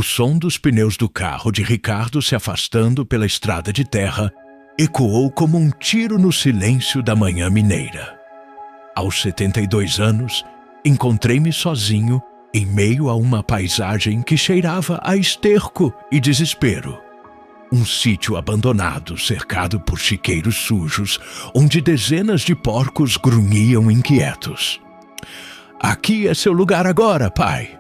O som dos pneus do carro de Ricardo se afastando pela estrada de terra ecoou como um tiro no silêncio da manhã mineira. Aos 72 anos, encontrei-me sozinho em meio a uma paisagem que cheirava a esterco e desespero. Um sítio abandonado, cercado por chiqueiros sujos, onde dezenas de porcos grunhiam inquietos. "Aqui é seu lugar agora, pai."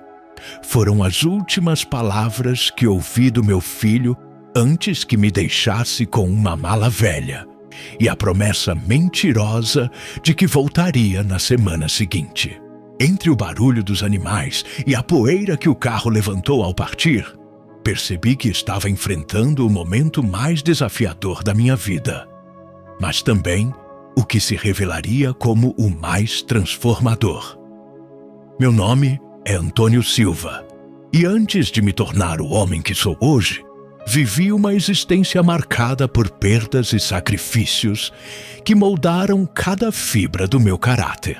Foram as últimas palavras que ouvi do meu filho antes que me deixasse com uma mala velha e a promessa mentirosa de que voltaria na semana seguinte. Entre o barulho dos animais e a poeira que o carro levantou ao partir, percebi que estava enfrentando o momento mais desafiador da minha vida, mas também o que se revelaria como o mais transformador. Meu nome é Antônio Silva, e antes de me tornar o homem que sou hoje, vivi uma existência marcada por perdas e sacrifícios que moldaram cada fibra do meu caráter.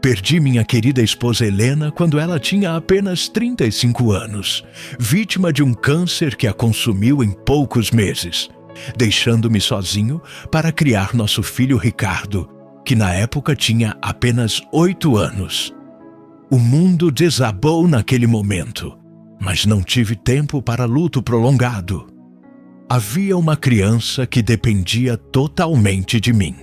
Perdi minha querida esposa Helena quando ela tinha apenas 35 anos, vítima de um câncer que a consumiu em poucos meses, deixando-me sozinho para criar nosso filho Ricardo, que na época tinha apenas 8 anos. O mundo desabou naquele momento, mas não tive tempo para luto prolongado. Havia uma criança que dependia totalmente de mim.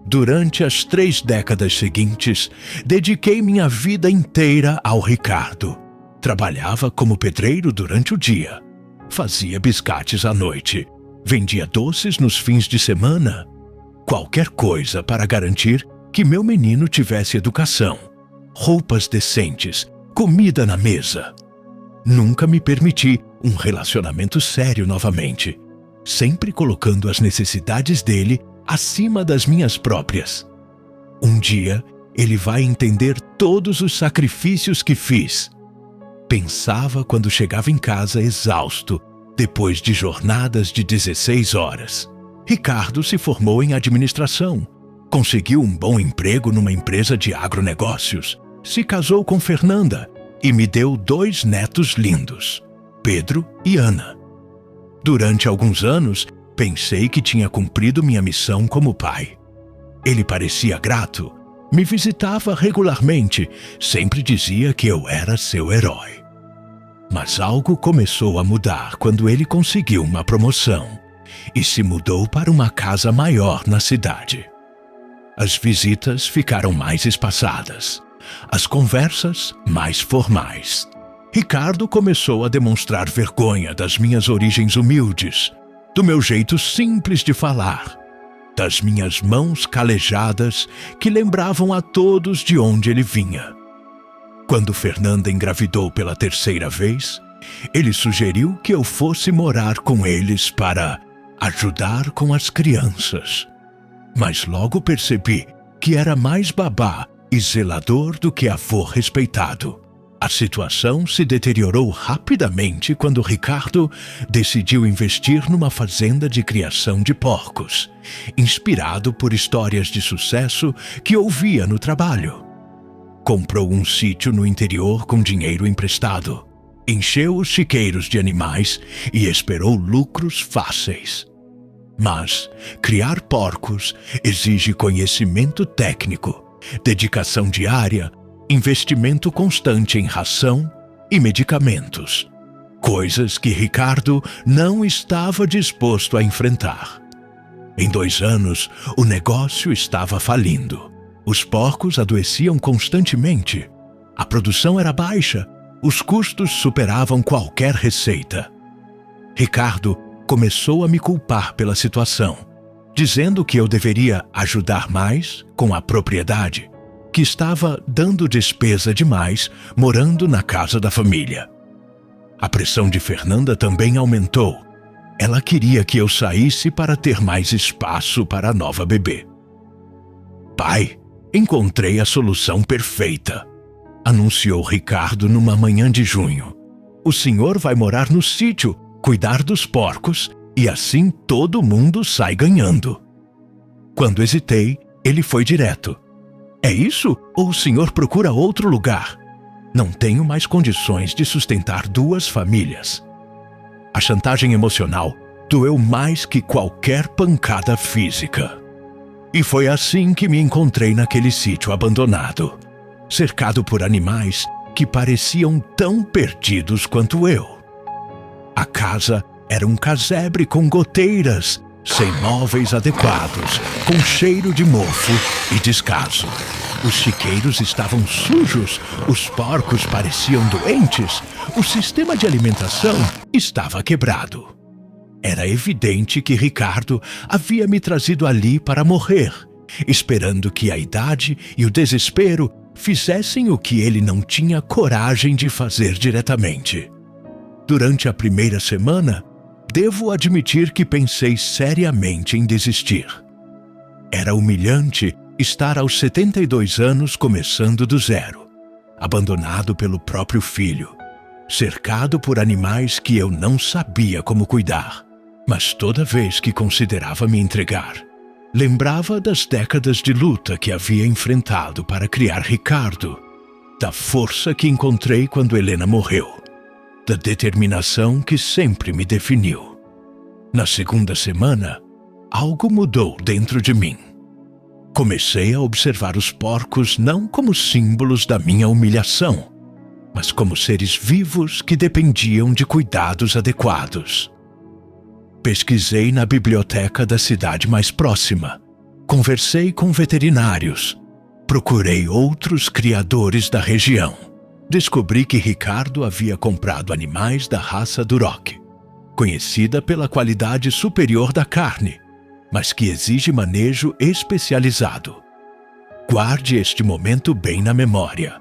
Durante as 3 décadas seguintes, dediquei minha vida inteira ao Ricardo. Trabalhava como pedreiro durante o dia, fazia biscates à noite, vendia doces nos fins de semana. Qualquer coisa para garantir que meu menino tivesse educação, roupas decentes, comida na mesa. Nunca me permiti um relacionamento sério novamente, sempre colocando as necessidades dele acima das minhas próprias. Um dia, ele vai entender todos os sacrifícios que fiz. Pensava quando chegava em casa exausto, depois de jornadas de 16 horas. Ricardo se formou em administração, conseguiu um bom emprego numa empresa de agronegócios, se casou com Fernanda e me deu 2 netos lindos, Pedro e Ana. Durante alguns anos, pensei que tinha cumprido minha missão como pai. Ele parecia grato, me visitava regularmente, sempre dizia que eu era seu herói. Mas algo começou a mudar quando ele conseguiu uma promoção e se mudou para uma casa maior na cidade. As visitas ficaram mais espaçadas, as conversas mais formais. Ricardo começou a demonstrar vergonha das minhas origens humildes, do meu jeito simples de falar, das minhas mãos calejadas que lembravam a todos de onde ele vinha. Quando Fernanda engravidou pela 3ª vez, ele sugeriu que eu fosse morar com eles para ajudar com as crianças. Mas logo percebi que era mais babá e zelador do que avô respeitado. A situação se deteriorou rapidamente quando Ricardo decidiu investir numa fazenda de criação de porcos, inspirado por histórias de sucesso que ouvia no trabalho. Comprou um sítio no interior com dinheiro emprestado, encheu os chiqueiros de animais e esperou lucros fáceis. Mas criar porcos exige conhecimento técnico, dedicação diária, investimento constante em ração e medicamentos, coisas que Ricardo não estava disposto a enfrentar. Em 2 anos, o negócio estava falindo. Os porcos adoeciam constantemente, a produção era baixa, os custos superavam qualquer receita. Ricardo começou a me culpar pela situação, dizendo que eu deveria ajudar mais com a propriedade, que estava dando despesa demais morando na casa da família. A pressão de Fernanda também aumentou. Ela queria que eu saísse para ter mais espaço para a nova bebê. "Pai, encontrei a solução perfeita", anunciou Ricardo numa manhã de junho. "O senhor vai morar no sítio, cuidar dos porcos e assim todo mundo sai ganhando." Quando hesitei, ele foi direto: "É isso ou o senhor procura outro lugar?" Não tenho mais condições de sustentar 2 famílias. A chantagem emocional doeu mais que qualquer pancada física. E foi assim que me encontrei naquele sítio abandonado, cercado por animais que pareciam tão perdidos quanto eu. A casa era um casebre com goteiras, sem móveis adequados, com cheiro de mofo e descaso. Os chiqueiros estavam sujos, os porcos pareciam doentes, o sistema de alimentação estava quebrado. Era evidente que Ricardo havia me trazido ali para morrer, esperando que a idade e o desespero fizessem o que ele não tinha coragem de fazer diretamente. Durante a primeira semana, devo admitir que pensei seriamente em desistir. Era humilhante estar aos 72 anos começando do zero, abandonado pelo próprio filho, cercado por animais que eu não sabia como cuidar. Mas toda vez que considerava me entregar, lembrava das décadas de luta que havia enfrentado para criar Ricardo, da força que encontrei quando Helena morreu, da determinação que sempre me definiu. Na segunda semana, algo mudou dentro de mim. Comecei a observar os porcos não como símbolos da minha humilhação, mas como seres vivos que dependiam de cuidados adequados. Pesquisei na biblioteca da cidade mais próxima, conversei com veterinários, procurei outros criadores da região. Descobri que Ricardo havia comprado animais da raça Duroc, conhecida pela qualidade superior da carne, mas que exige manejo especializado. Guarde este momento bem na memória,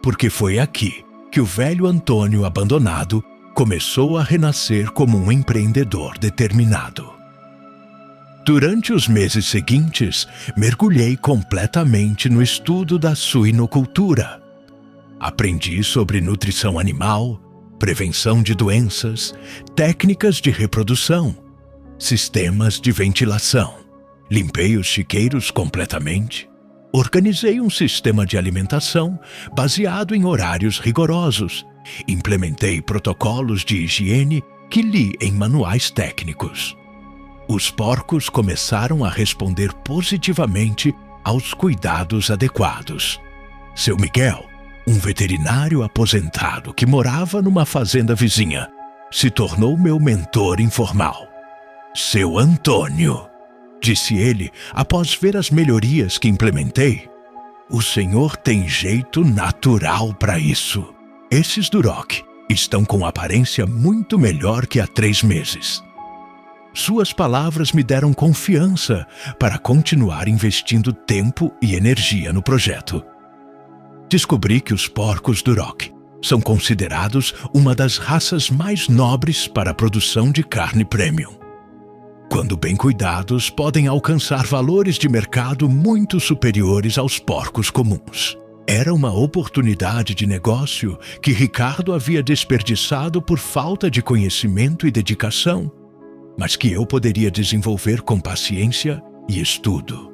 porque foi aqui que o velho Antônio abandonado começou a renascer como um empreendedor determinado. Durante os meses seguintes, mergulhei completamente no estudo da suinocultura. Aprendi sobre nutrição animal, prevenção de doenças, técnicas de reprodução, sistemas de ventilação. Limpei os chiqueiros completamente. Organizei um sistema de alimentação baseado em horários rigorosos. Implementei protocolos de higiene que li em manuais técnicos. Os porcos começaram a responder positivamente aos cuidados adequados. Seu Miguel, um veterinário aposentado que morava numa fazenda vizinha, se tornou meu mentor informal. Seu Antônio, disse ele após ver as melhorias que implementei, o senhor tem jeito natural para isso. Esses Duroc estão com aparência muito melhor que há 3 meses. Suas palavras me deram confiança para continuar investindo tempo e energia no projeto. Descobri que os porcos Duroc são considerados uma das raças mais nobres para a produção de carne premium. Quando bem cuidados, podem alcançar valores de mercado muito superiores aos porcos comuns. Era uma oportunidade de negócio que Ricardo havia desperdiçado por falta de conhecimento e dedicação, mas que eu poderia desenvolver com paciência e estudo.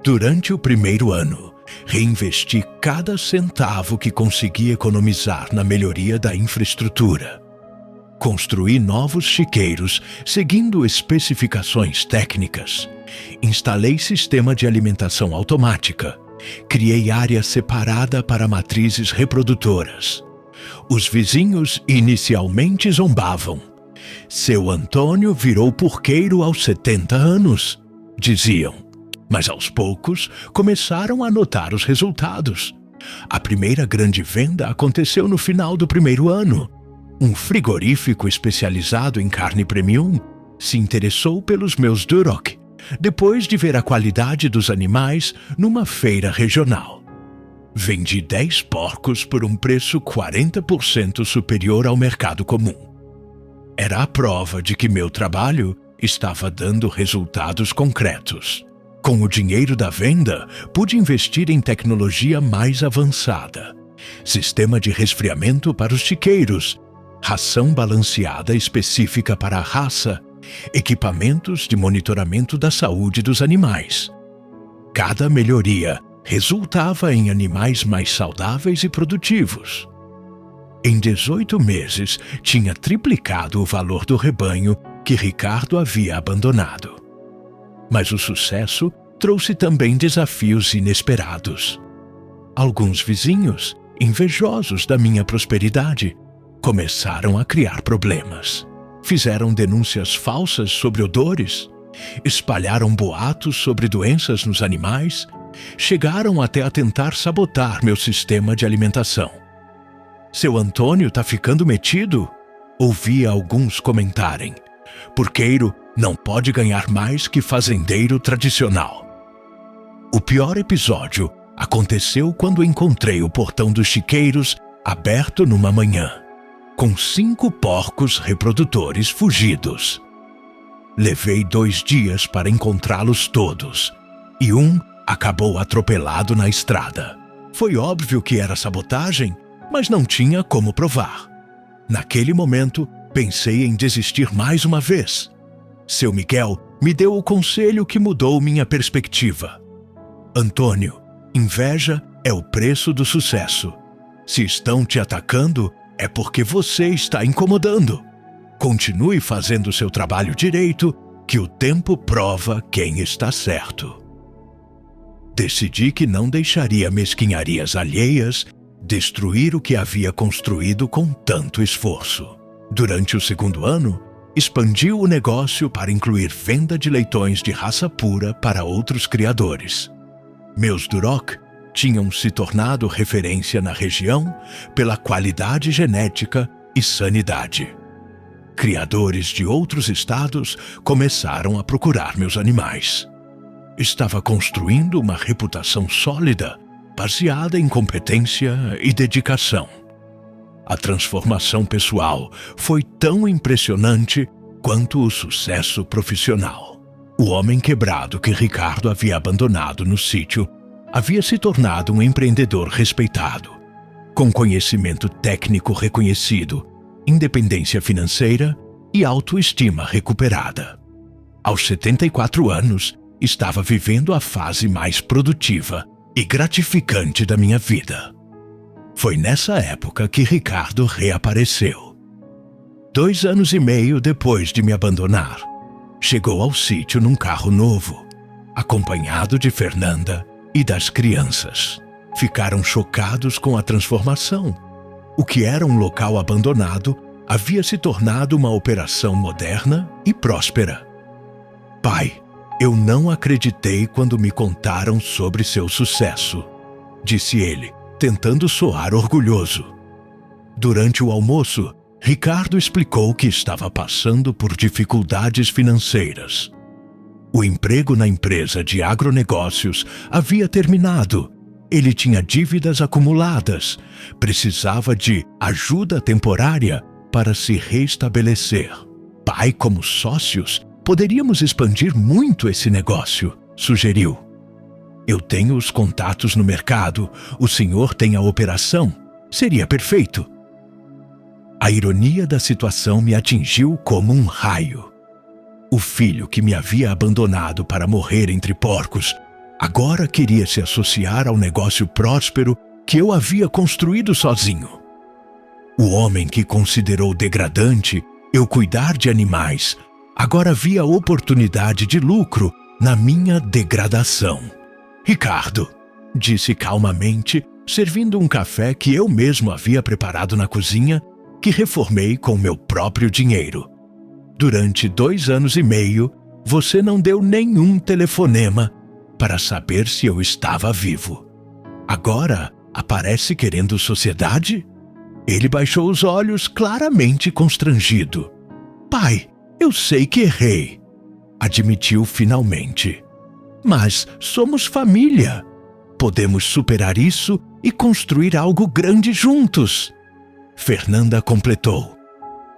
Durante o primeiro ano, reinvesti cada centavo que consegui economizar na melhoria da infraestrutura. Construí novos chiqueiros seguindo especificações técnicas. Instalei sistema de alimentação automática. Criei área separada para matrizes reprodutoras. Os vizinhos inicialmente zombavam. Seu Antônio virou porqueiro aos 70 anos, diziam. Mas aos poucos começaram a notar os resultados. A primeira grande venda aconteceu no final do primeiro ano. Um frigorífico especializado em carne premium se interessou pelos meus Duroc, depois de ver a qualidade dos animais numa feira regional. Vendi 10 porcos por um preço 40% superior ao mercado comum. Era a prova de que meu trabalho estava dando resultados concretos. Com o dinheiro da venda, pude investir em tecnologia mais avançada. Sistema de resfriamento para os chiqueiros, ração balanceada específica para a raça, equipamentos de monitoramento da saúde dos animais. Cada melhoria resultava em animais mais saudáveis e produtivos. Em 18 meses, tinha triplicado o valor do rebanho que Ricardo havia abandonado. Mas o sucesso trouxe também desafios inesperados. Alguns vizinhos, invejosos da minha prosperidade, começaram a criar problemas. Fizeram denúncias falsas sobre odores, espalharam boatos sobre doenças nos animais, chegaram até a tentar sabotar meu sistema de alimentação. Seu Antônio tá ficando metido? Ouvi alguns comentarem. Porqueiro não pode ganhar mais que fazendeiro tradicional. O pior episódio aconteceu quando encontrei o portão dos chiqueiros aberto numa manhã, com 5 porcos reprodutores fugidos. Levei 2 dias para encontrá-los todos, e um acabou atropelado na estrada. Foi óbvio que era sabotagem, mas não tinha como provar. Naquele momento, pensei em desistir mais uma vez. Seu Miguel me deu o conselho que mudou minha perspectiva. Antônio, inveja é o preço do sucesso. Se estão te atacando, é porque você está incomodando. Continue fazendo seu trabalho direito, que o tempo prova quem está certo. Decidi que não deixaria mesquinharias alheias destruir o que havia construído com tanto esforço. Durante o 2º ano, expandiu o negócio para incluir venda de leitões de raça pura para outros criadores. Meus Duroc tinham se tornado referência na região pela qualidade genética e sanidade. Criadores de outros estados começaram a procurar meus animais. Estava construindo uma reputação sólida, baseada em competência e dedicação. A transformação pessoal foi tão impressionante quanto o sucesso profissional. O homem quebrado que Ricardo havia abandonado no sítio havia se tornado um empreendedor respeitado, com conhecimento técnico reconhecido, independência financeira e autoestima recuperada. Aos 74 anos, estava vivendo a fase mais produtiva e gratificante da minha vida. Foi nessa época que Ricardo reapareceu. 2 anos e meio depois de me abandonar, chegou ao sítio num carro novo, acompanhado de Fernanda e das crianças. Ficaram chocados com a transformação. O que era um local abandonado havia se tornado uma operação moderna e próspera. Pai, eu não acreditei quando me contaram sobre seu sucesso, disse ele, tentando soar orgulhoso. Durante o almoço, Ricardo explicou que estava passando por dificuldades financeiras. O emprego na empresa de agronegócios havia terminado. Ele tinha dívidas acumuladas, precisava de ajuda temporária para se restabelecer. Pai, como sócios, poderíamos expandir muito esse negócio, sugeriu. Eu tenho os contatos no mercado, o senhor tem a operação. Seria perfeito. A ironia da situação me atingiu como um raio. O filho que me havia abandonado para morrer entre porcos, agora queria se associar ao negócio próspero que eu havia construído sozinho. O homem que considerou degradante eu cuidar de animais, agora via oportunidade de lucro na minha degradação. Ricardo, disse calmamente, servindo um café que eu mesmo havia preparado na cozinha, que reformei com meu próprio dinheiro. Durante 2 anos e meio, você não deu nenhum telefonema para saber se eu estava vivo. Agora, aparece querendo sociedade? Ele baixou os olhos, claramente constrangido. Pai, eu sei que errei, admitiu finalmente. Mas somos família. Podemos superar isso e construir algo grande juntos. Fernanda completou.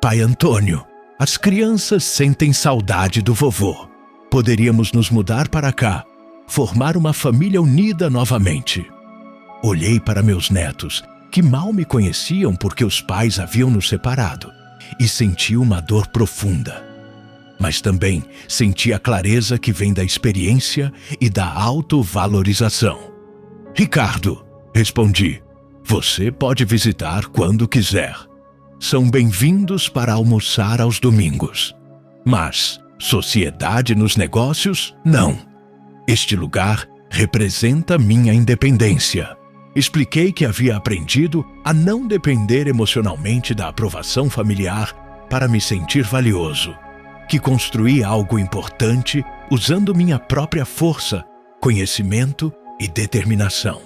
Pai Antônio, as crianças sentem saudade do vovô. Poderíamos nos mudar para cá, formar uma família unida novamente. Olhei para meus netos, que mal me conheciam porque os pais haviam nos separado, e senti uma dor profunda. Mas também senti a clareza que vem da experiência e da autovalorização. Ricardo, respondi, você pode visitar quando quiser. São bem-vindos para almoçar aos domingos. Mas sociedade nos negócios, não. Este lugar representa minha independência. Expliquei que havia aprendido a não depender emocionalmente da aprovação familiar para me sentir valioso, que construí algo importante usando minha própria força, conhecimento e determinação,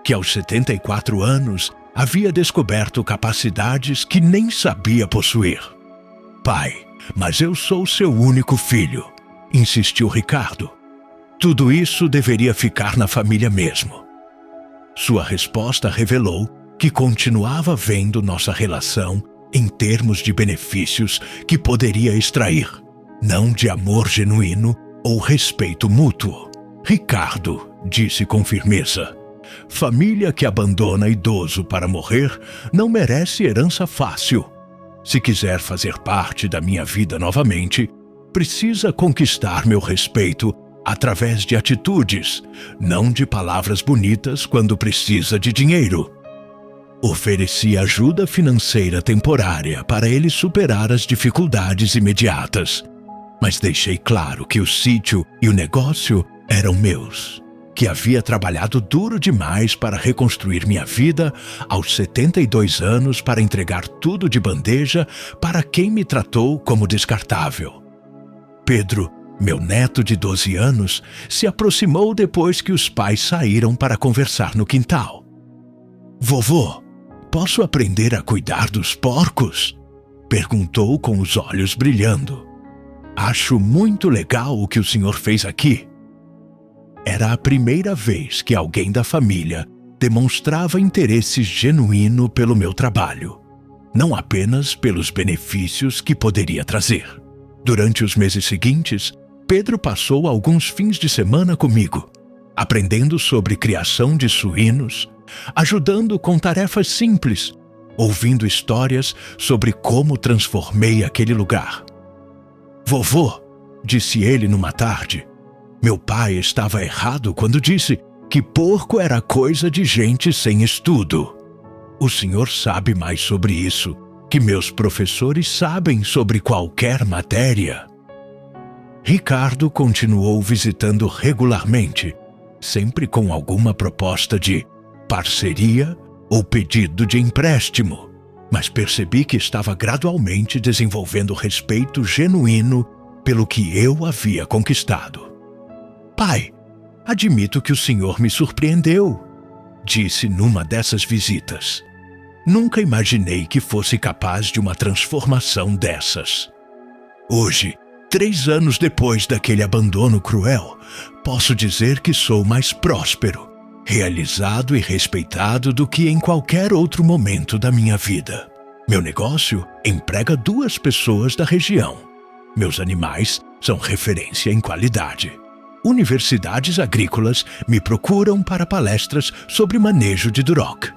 que aos 74 anos havia descoberto capacidades que nem sabia possuir. Pai, mas eu sou seu único filho, insistiu Ricardo. Tudo isso deveria ficar na família mesmo. Sua resposta revelou que continuava vendo nossa relação em termos de benefícios que poderia extrair, não de amor genuíno ou respeito mútuo. Ricardo, disse com firmeza, família que abandona idoso para morrer não merece herança fácil. Se quiser fazer parte da minha vida novamente, precisa conquistar meu respeito através de atitudes, não de palavras bonitas quando precisa de dinheiro. Ofereci ajuda financeira temporária para ele superar as dificuldades imediatas, mas deixei claro que o sítio e o negócio eram meus, que havia trabalhado duro demais para reconstruir minha vida aos 72 anos para entregar tudo de bandeja para quem me tratou como descartável. Pedro, meu neto de 12 anos, se aproximou depois que os pais saíram para conversar no quintal. Vovô, posso aprender a cuidar dos porcos? Perguntou com os olhos brilhando. Acho muito legal o que o senhor fez aqui. Era a primeira vez que alguém da família demonstrava interesse genuíno pelo meu trabalho, não apenas pelos benefícios que poderia trazer. Durante os meses seguintes, Pedro passou alguns fins de semana comigo, aprendendo sobre criação de suínos, ajudando com tarefas simples, ouvindo histórias sobre como transformei aquele lugar. Vovô, disse ele numa tarde, meu pai estava errado quando disse que porco era coisa de gente sem estudo. O senhor sabe mais sobre isso que meus professores sabem sobre qualquer matéria. Ricardo continuou visitando regularmente, sempre com alguma proposta de parceria ou pedido de empréstimo, mas percebi que estava gradualmente desenvolvendo respeito genuíno pelo que eu havia conquistado. Pai, admito que o senhor me surpreendeu, disse numa dessas visitas. Nunca imaginei que fosse capaz de uma transformação dessas. Hoje, 3 anos depois daquele abandono cruel, posso dizer que sou mais próspero, realizado e respeitado do que em qualquer outro momento da minha vida. Meu negócio emprega 2 pessoas da região. Meus animais são referência em qualidade. Universidades agrícolas me procuram para palestras sobre manejo de duroc.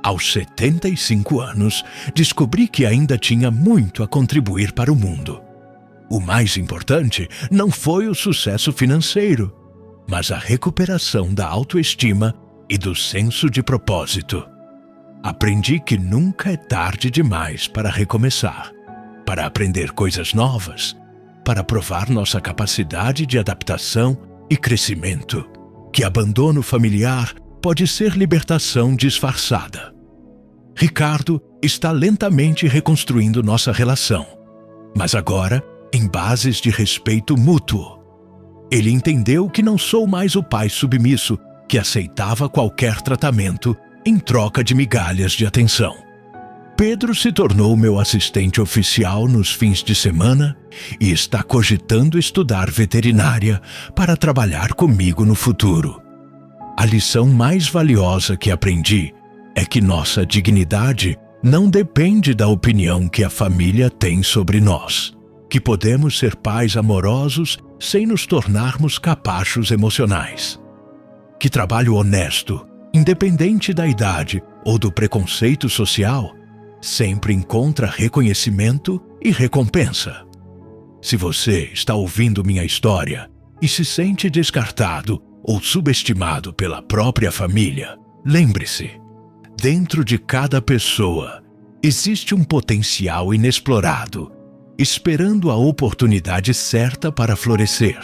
Aos 75 anos, descobri que ainda tinha muito a contribuir para o mundo. O mais importante não foi o sucesso financeiro, mas a recuperação da autoestima e do senso de propósito. Aprendi que nunca é tarde demais para recomeçar, para aprender coisas novas, para provar nossa capacidade de adaptação e crescimento, que abandono familiar pode ser libertação disfarçada. Ricardo está lentamente reconstruindo nossa relação, mas agora em bases de respeito mútuo. Ele entendeu que não sou mais o pai submisso que aceitava qualquer tratamento em troca de migalhas de atenção. Pedro se tornou meu assistente oficial nos fins de semana e está cogitando estudar veterinária para trabalhar comigo no futuro. A lição mais valiosa que aprendi é que nossa dignidade não depende da opinião que a família tem sobre nós, que podemos ser pais amorosos sem nos tornarmos capachos emocionais, que trabalho honesto, independente da idade ou do preconceito social, sempre encontra reconhecimento e recompensa. Se você está ouvindo minha história, e se sente descartado ou subestimado pela própria família, lembre-se, dentro de cada pessoa existe um potencial inexplorado, esperando a oportunidade certa para florescer.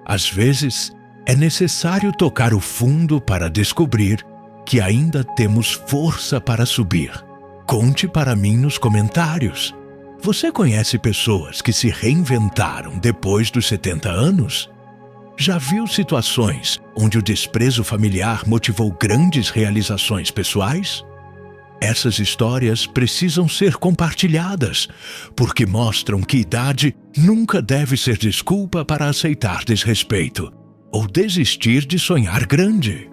Às vezes, é necessário tocar o fundo para descobrir que ainda temos força para subir. Conte para mim nos comentários. Você conhece pessoas que se reinventaram depois dos 70 anos? Já viu situações onde o desprezo familiar motivou grandes realizações pessoais? Essas histórias precisam ser compartilhadas, porque mostram que idade nunca deve ser desculpa para aceitar desrespeito ou desistir de sonhar grande.